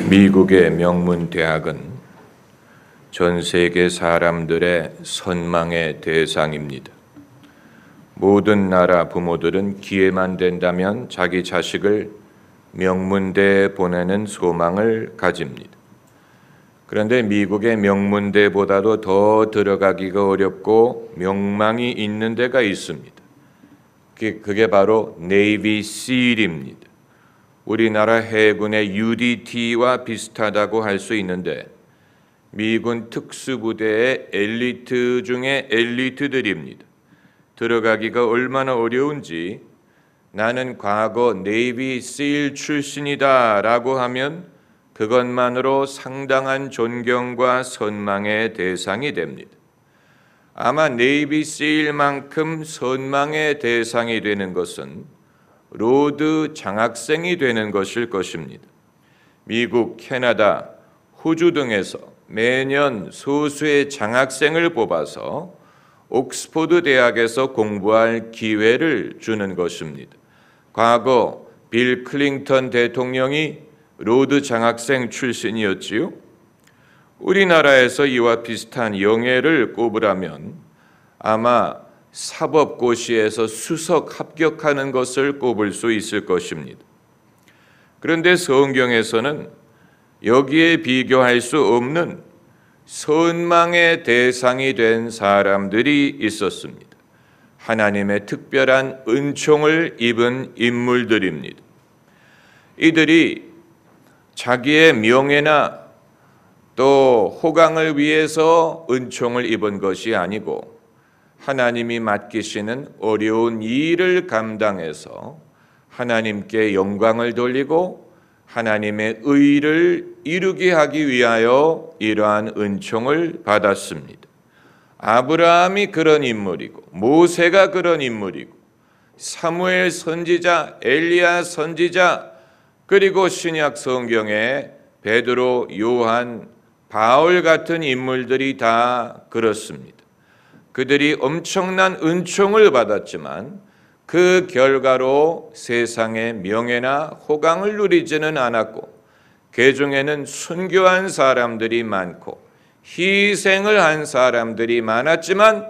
미국의 명문 대학은 전 세계 사람들의 선망의 대상입니다. 모든 나라 부모들은 기회만 된다면 자기 자식을 명문대에 보내는 소망을 가집니다. 그런데 미국의 명문대보다도 더 들어가기가 어렵고 명망이 있는 데가 있습니다. 그게 바로 네이비 실입니다. 우리나라 해군의 UDT와 비슷하다고 할 수 있는데 미군 특수부대의 엘리트 중에 엘리트들입니다. 들어가기가 얼마나 어려운지 나는 과거 네이비 실 출신이다 라고 하면 그것만으로 상당한 존경과 선망의 대상이 됩니다. 아마 네이비 실만큼 선망의 대상이 되는 것은 로드 장학생이 되는 것일 것입니다. 미국, 캐나다, 호주 등에서 매년 소수의 장학생을 뽑아서 옥스퍼드 대학에서 공부할 기회를 주는 것입니다. 과거 빌 클린턴 대통령이 로드 장학생 출신이었지요. 우리나라에서 이와 비슷한 영예를 꼽으라면 아마 사법고시에서 수석 합격하는 것을 꼽을 수 있을 것입니다. 그런데 성경에서는 여기에 비교할 수 없는 선망의 대상이 된 사람들이 있었습니다. 하나님의 특별한 은총을 입은 인물들입니다. 이들이 자기의 명예나 또 호강을 위해서 은총을 입은 것이 아니고 하나님이 맡기시는 어려운 일을 감당해서 하나님께 영광을 돌리고 하나님의 의를 이루게 하기 위하여 이러한 은총을 받았습니다. 아브라함이 그런 인물이고 모세가 그런 인물이고 사무엘 선지자, 엘리야 선지자, 그리고 신약 성경에 베드로, 요한, 바울 같은 인물들이 다 그렇습니다. 그들이 엄청난 은총을 받았지만 그 결과로 세상의 명예나 호강을 누리지는 않았고 그 중에는 순교한 사람들이 많고 희생을 한 사람들이 많았지만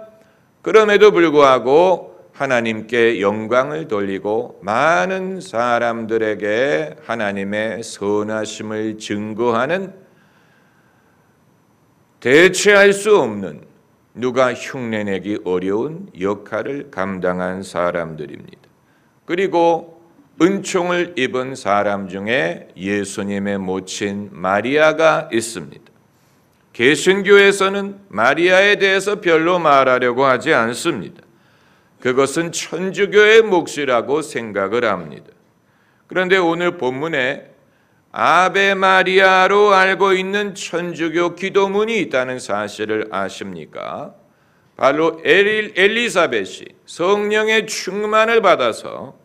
그럼에도 불구하고 하나님께 영광을 돌리고 많은 사람들에게 하나님의 선하심을 증거하는 대체할 수 없는 누가 흉내내기 어려운 역할을 감당한 사람들입니다. 그리고 은총을 입은 사람 중에 예수님의 모친 마리아가 있습니다. 개신교에서는 마리아에 대해서 별로 말하려고 하지 않습니다. 그것은 천주교의 몫이라고 생각을 합니다. 그런데 오늘 본문에 아베 마리아로 알고 있는 천주교 기도문이 있다는 사실을 아십니까? 바로 엘리사벳이 성령의 충만을 받아서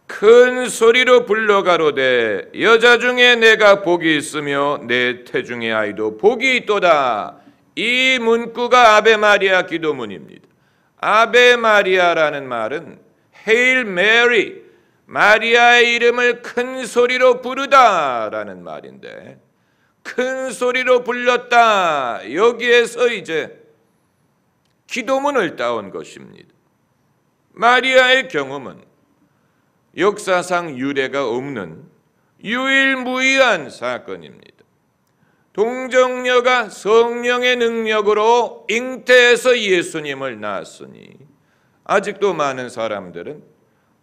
큰 소리로 불러가로되 여자 중에 내가 복이 있으며 내 태중의 아이도 복이 있도다. 이 문구가 아베 마리아 기도문입니다. 아베 마리아라는 말은 헤일 메리, 마리아의 이름을 큰 소리로 부르다라는 말인데 큰 소리로 불렀다. 여기에서 이제 기도문을 따온 것입니다. 마리아의 경험은 역사상 유례가 없는 유일무이한 사건입니다. 동정녀가 성령의 능력으로 잉태해서 예수님을 낳았으니 아직도 많은 사람들은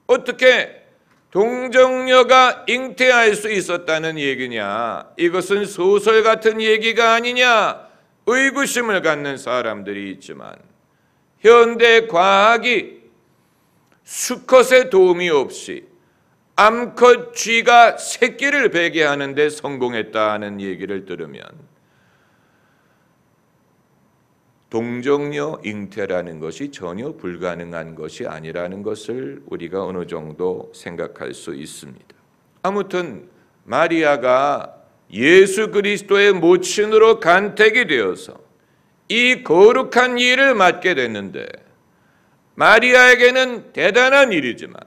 어떻게 동정녀가 잉태할 수 있었다는 얘기냐, 이것은 소설 같은 얘기가 아니냐 의구심을 갖는 사람들이 있지만 현대 과학이 수컷의 도움이 없이 암컷 쥐가 새끼를 베게 하는데 성공했다는 얘기를 들으면 동정녀 잉태라는 것이 전혀 불가능한 것이 아니라는 것을 우리가 어느 정도 생각할 수 있습니다. 아무튼 마리아가 예수 그리스도의 모친으로 간택이 되어서 이 거룩한 일을 맡게 됐는데 마리아에게는 대단한 일이지만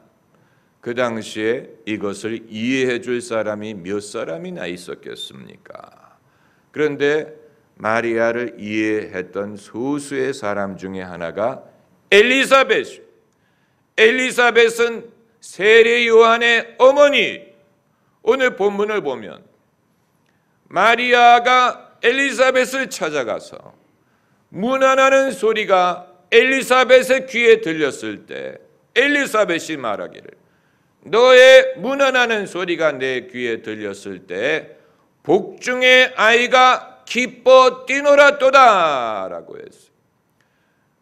그 당시에 이것을 이해해 줄 사람이 몇 사람이나 있었겠습니까? 그런데 마리아를 이해했던 소수의 사람 중에 하나가 엘리사벳. 엘리사벳은 세례 요한의 어머니. 오늘 본문을 보면 마리아가 엘리사벳을 찾아가서 문안하는 소리가 엘리사벳의 귀에 들렸을 때 엘리사벳이 말하기를 너의 문안하는 소리가 내 귀에 들렸을 때 복중의 아이가 기뻐 뛰놀았도다 라고 했어요.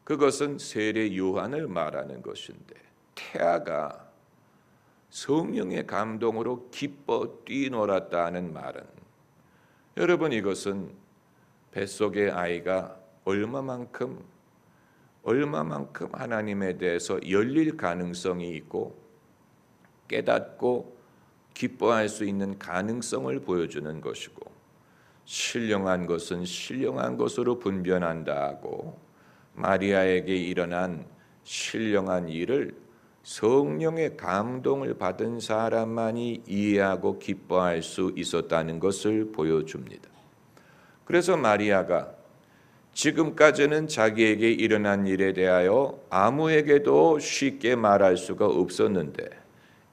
그것은 세례 요한을 말하는 것인데 태아가 성령의 감동으로 기뻐 뛰놀았다는 말은 여러분 이것은 뱃속의 아이가 얼마만큼 하나님에 대해서 열릴 가능성이 있고 깨닫고 기뻐할 수 있는 가능성을 보여주는 것이고 신령한 것은 신령한 것으로 분별한다 하고 마리아에게 일어난 신령한 일을 성령의 감동을 받은 사람만이 이해하고 기뻐할 수 있었다는 것을 보여줍니다. 그래서 마리아가 지금까지는 자기에게 일어난 일에 대하여 아무에게도 쉽게 말할 수가 없었는데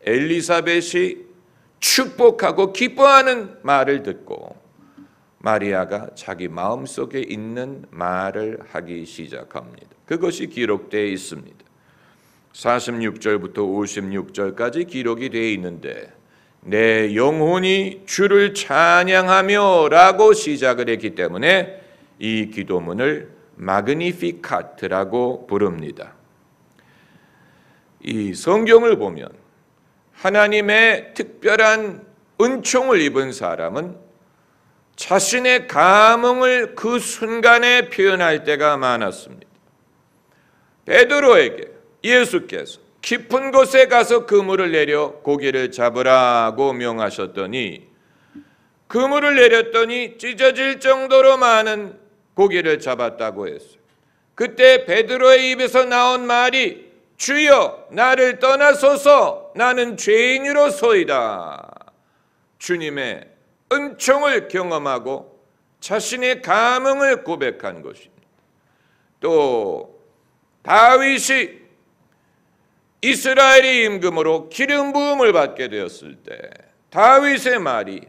엘리사벳이 축복하고 기뻐하는 말을 듣고 마리아가 자기 마음속에 있는 말을 하기 시작합니다. 그것이 기록되어 있습니다. 46절부터 56절까지 기록이 되어 있는데 내 영혼이 주를 찬양하며 라고 시작을 했기 때문에 이 기도문을 마그니피카트라고 부릅니다. 이 성경을 보면 하나님의 특별한 은총을 입은 사람은 자신의 감흥을 그 순간에 표현할 때가 많았습니다. 베드로에게 예수께서 깊은 곳에 가서 그물을 내려 고기를 잡으라고 명하셨더니 그물을 내렸더니 찢어질 정도로 많은 고기를 잡았다고 했어요. 그때 베드로의 입에서 나온 말이 주여 나를 떠나소서 나는 죄인으로소이다. 주님의 은총을 경험하고 자신의 감흥을 고백한 것입니다. 또 다윗이 이스라엘의 임금으로 기름 부음을 받게 되었을 때 다윗의 말이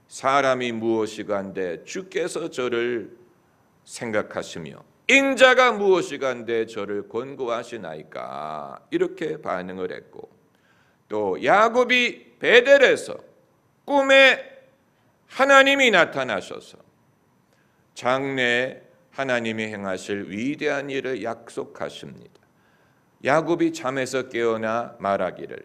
사람이 무엇이간데 주께서 저를 생각하시며 인자가 무엇이간데 저를 권고하시나이까 이렇게 반응을 했고 또 야곱이 베델에서 꿈에 하나님이 나타나셔서 장래에 하나님이 행하실 위대한 일을 약속하십니다. 야곱이 잠에서 깨어나 말하기를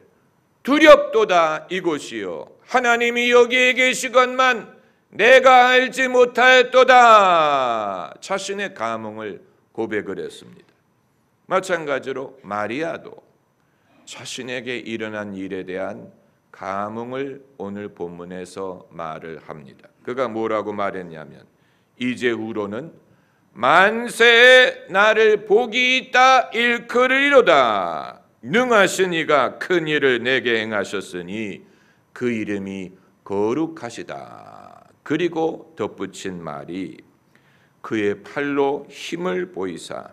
두렵도다 이곳이요 하나님이 여기에 계시건만 내가 알지 못하였도다. 자신의 감흥을 고백을 했습니다. 마찬가지로 마리아도 자신에게 일어난 일에 대한 감흥을 오늘 본문에서 말을 합니다. 그가 뭐라고 말했냐면 이제후로는 만세에 나를 복이 있다 일컬으리로다. 능하신 이가 큰 일을 내게 행하셨으니 그 이름이 거룩하시다. 그리고 덧붙인 말이 그의 팔로 힘을 보이사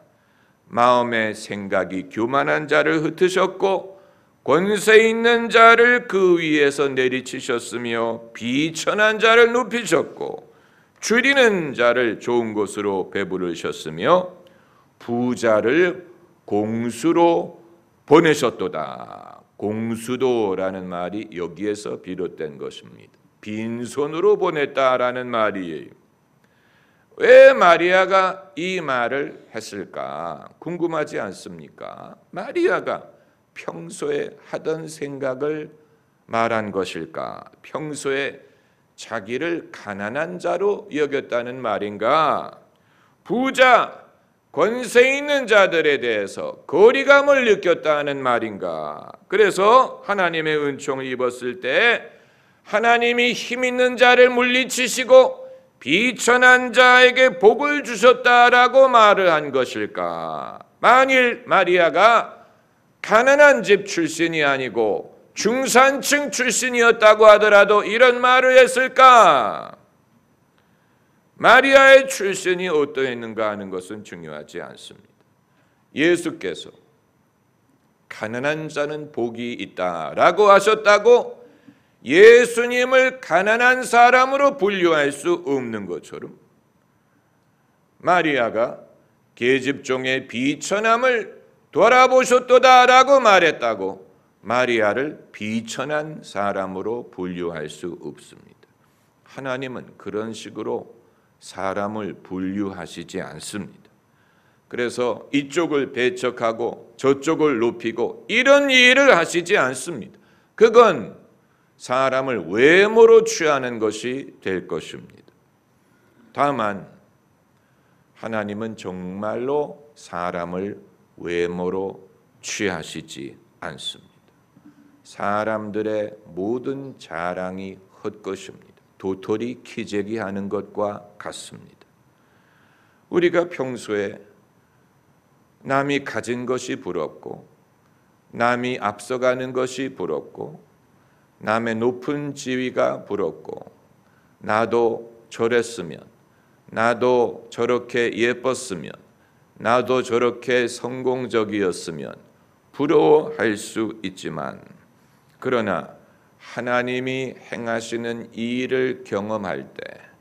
마음의 생각이 교만한 자를 흩으셨고 권세 있는 자를 그 위에서 내리치셨으며 비천한 자를 높이셨고 줄이는 자를 좋은 곳으로 배부르셨으며 부자를 공수로 보내셨도다. 공수도라는 말이 여기에서 비롯된 것입니다. 빈손으로 보냈다라는 말이에요. 왜 마리아가 이 말을 했을까 궁금하지 않습니까? 마리아가 평소에 하던 생각을 말한 것일까? 평소에 자기를 가난한 자로 여겼다는 말인가? 부자, 권세 있는 자들에 대해서 거리감을 느꼈다는 말인가? 그래서 하나님의 은총을 입었을 때 하나님이 힘 있는 자를 물리치시고 비천한 자에게 복을 주셨다라고 말을 한 것일까? 만일 마리아가 가난한 집 출신이 아니고 중산층 출신이었다고 하더라도 이런 말을 했을까? 마리아의 출신이 어떠했는가 하는 것은 중요하지 않습니다. 예수께서 가난한 자는 복이 있다라고 하셨다고 예수님을 가난한 사람으로 분류할 수 없는 것처럼 마리아가 계집종의 비천함을 돌아보셨도다라고 말했다고 마리아를 비천한 사람으로 분류할 수 없습니다. 하나님은 그런 식으로 사람을 분류하시지 않습니다. 그래서 이쪽을 배척하고 저쪽을 높이고 이런 일을 하시지 않습니다. 그건 사람을 외모로 취하는 것이 될 것입니다. 다만 하나님은 정말로 사람을 외모로 취하시지 않습니다. 사람들의 모든 자랑이 헛것입니다. 도토리 키재기 하는 것과 같습니다. 우리가 평소에 남이 가진 것이 부럽고 남이 앞서가는 것이 부럽고 남의 높은 지위가 부럽고 나도 저랬으면 나도 저렇게 예뻤으면 나도 저렇게 성공적이었으면 부러워할 수 있지만 그러나 하나님이 행하시는 이 일을 경험할 때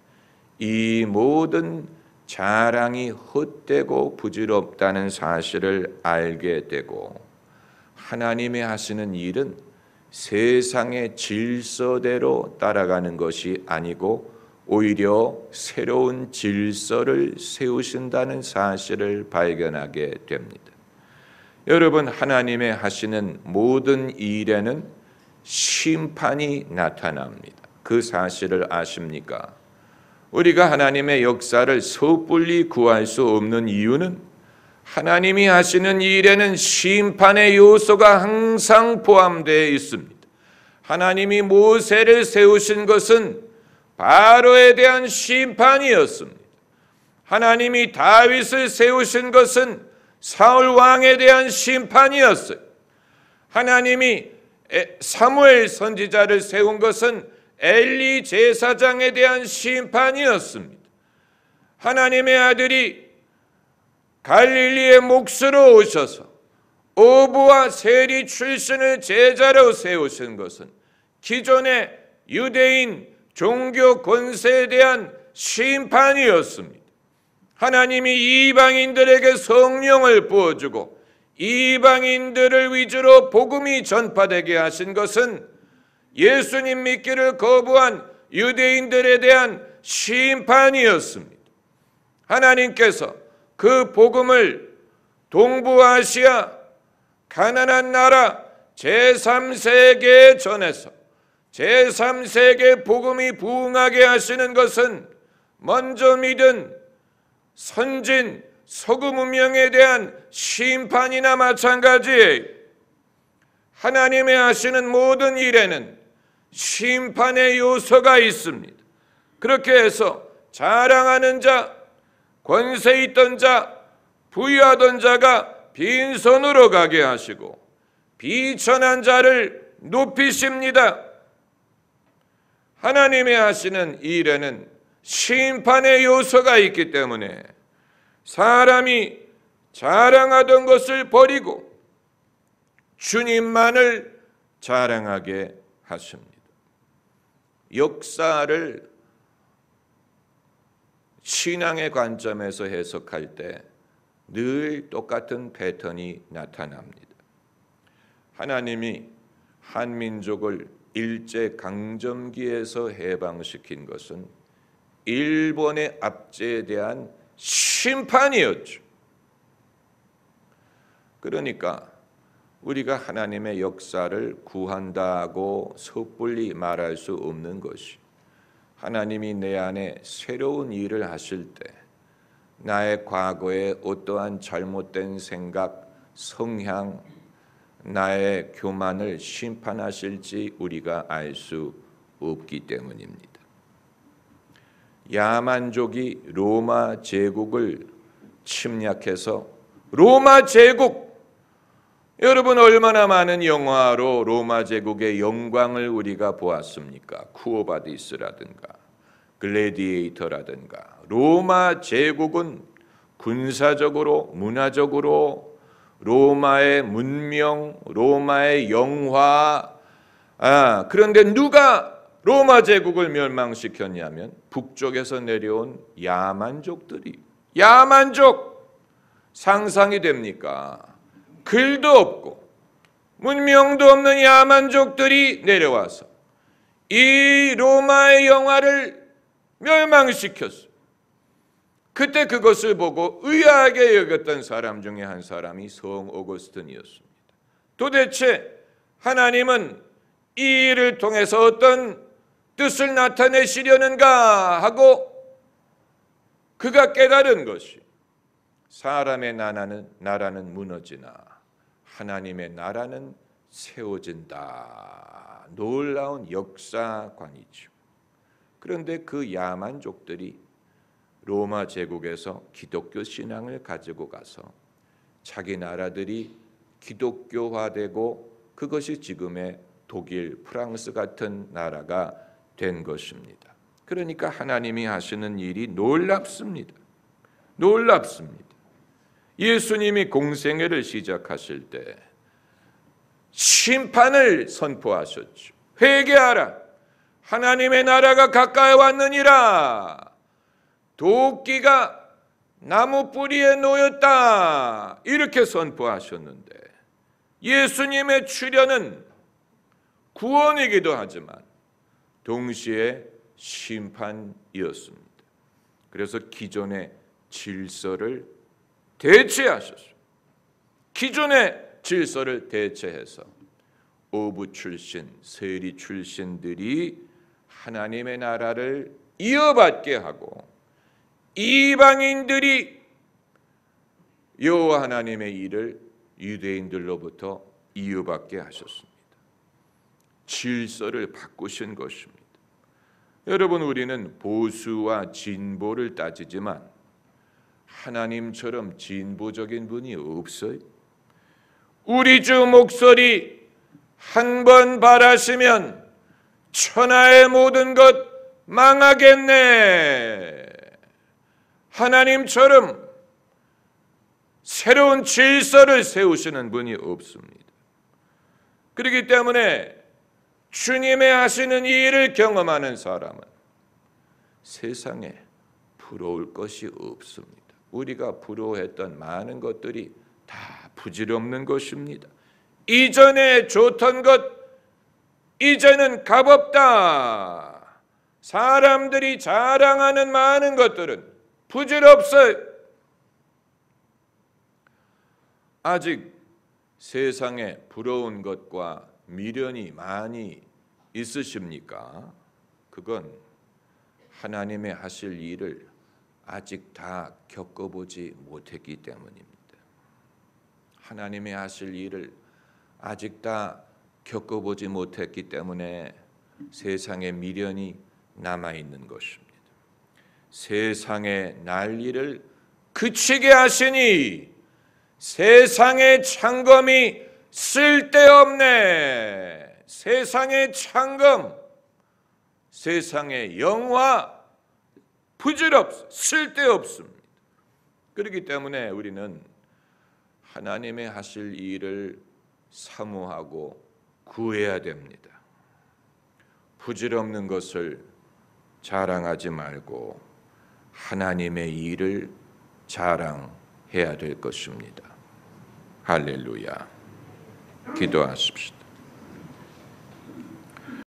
이 모든 자랑이 헛되고 부질없다는 사실을 알게 되고 하나님이 하시는 일은 세상의 질서대로 따라가는 것이 아니고 오히려 새로운 질서를 세우신다는 사실을 발견하게 됩니다. 여러분, 하나님의 하시는 모든 일에는 심판이 나타납니다. 그 사실을 아십니까? 우리가 하나님의 역사를 섣불리 구할 수 없는 이유는 하나님이 하시는 일에는 심판의 요소가 항상 포함되어 있습니다. 하나님이 모세를 세우신 것은 바로에 대한 심판이었습니다. 하나님이 다윗을 세우신 것은 사울 왕에 대한 심판이었어요. 하나님이 사무엘 선지자를 세운 것은 엘리 제사장에 대한 심판이었습니다. 하나님의 아들이 갈릴리의 몫으로 오셔서 오브와 세리 출신을 제자로 세우신 것은 기존의 유대인 종교 권세에 대한 심판이었습니다. 하나님이 이방인들에게 성령을 부어주고 이방인들을 위주로 복음이 전파되게 하신 것은 예수님 믿기를 거부한 유대인들에 대한 심판이었습니다. 하나님께서 그 복음을 동부아시아 가난한 나라 제3세계에 전해서 제3세계 복음이 부흥하게 하시는 것은 먼저 믿은 선진 서구 문명에 대한 심판이나 마찬가지예요. 하나님의 하시는 모든 일에는 심판의 요소가 있습니다. 그렇게 해서 자랑하는 자, 권세 있던 자, 부유하던 자가 빈손으로 가게 하시고 비천한 자를 높이십니다. 하나님의 하시는 일에는 심판의 요소가 있기 때문에 사람이 자랑하던 것을 버리고 주님만을 자랑하게 하십니다. 역사를 신앙의 관점에서 해석할 때 늘 똑같은 패턴이 나타납니다. 하나님이 한민족을 일제강점기에서 해방시킨 것은 일본의 압제에 대한 심판이었죠. 그러니까 우리가 하나님의 역사를 구한다고 섣불리 말할 수 없는 것이 하나님이 내 안에 새로운 일을 하실 때 나의 과거에 어떠한 잘못된 생각, 성향, 나의 교만을 심판하실지 우리가 알 수 없기 때문입니다. 야만족이 로마 제국을 침략해서 로마 제국, 여러분, 얼마나 많은 영화로 로마 제국의 영광을 우리가 보았습니까? 쿠오바디스라든가 글래디에이터라든가. 로마 제국은 군사적으로, 문화적으로 로마의 문명, 로마의 영화. 그런데 누가 로마 제국을 멸망시켰냐면 북쪽에서 내려온 야만족들이. 야만족, 상상이 됩니까? 글도 없고 문명도 없는 야만족들이 내려와서 이 로마의 영화를 멸망시켰어. 그때 그것을 보고 의아하게 여겼던 사람 중에 한 사람이 성 오거스틴이었습니다. 도대체 하나님은 이 일을 통해서 어떤 뜻을 나타내시려는가 하고 그가 깨달은 것이, 사람의 나라는 무너지나 하나님의 나라는 세워진다. 놀라운 역사관이죠. 그런데 그 야만족들이 로마 제국에서 기독교 신앙을 가지고 가서 자기 나라들이 기독교화되고 그것이 지금의 독일, 프랑스 같은 나라가 된 것입니다. 그러니까 하나님이 하시는 일이 놀랍습니다. 놀랍습니다. 예수님이 공생애를 시작하실 때 심판을 선포하셨죠. 회개하라. 하나님의 나라가 가까이 왔느니라. 도끼가 나무 뿌리에 놓였다. 이렇게 선포하셨는데 예수님의 출현은 구원이기도 하지만 동시에 심판이었습니다. 그래서 기존의 질서를 대체하셨어요. 기존의 질서를 대체해서 어부 출신, 세리 출신들이 하나님의 나라를 이어받게 하고 이방인들이 여호와 하나님의 일을 유대인들로부터 이어받게 하셨습니다. 질서를 바꾸신 것입니다. 여러분, 우리는 보수와 진보를 따지지만 하나님처럼 진보적인 분이 없어요. 우리 주 목소리 한 번 바라시면 천하의 모든 것 망하겠네. 하나님처럼 새로운 질서를 세우시는 분이 없습니다. 그렇기 때문에 주님의 하시는 이 일을 경험하는 사람은 세상에 부러울 것이 없습니다. 우리가 부러워했던 많은 것들이 다 부질없는 것입니다. 이전에 좋던 것 이제는 값없다. 사람들이 자랑하는 많은 것들은 부질없어요. 아직 세상에 부러운 것과 미련이 많이 있으십니까? 그건 하나님의 하실 일을 아직 다 겪어보지 못했기 때문입니다. 하나님의 하실 일을 아직 다 겪어보지 못했기 때문에 세상에 미련이 남아있는 것입니다. 세상의 난리를 그치게 하시니 세상의 창검이 쓸데없네. 세상의 창검, 세상의 영화 쓸데없습니다. 그렇기 때문에 우리는 하나님의 하실 일을 사모하고 구해야 됩니다. 부질없는 것을 자랑하지 말고 하나님의 일을 자랑해야 될 것입니다. 할렐루야. 기도하십시오.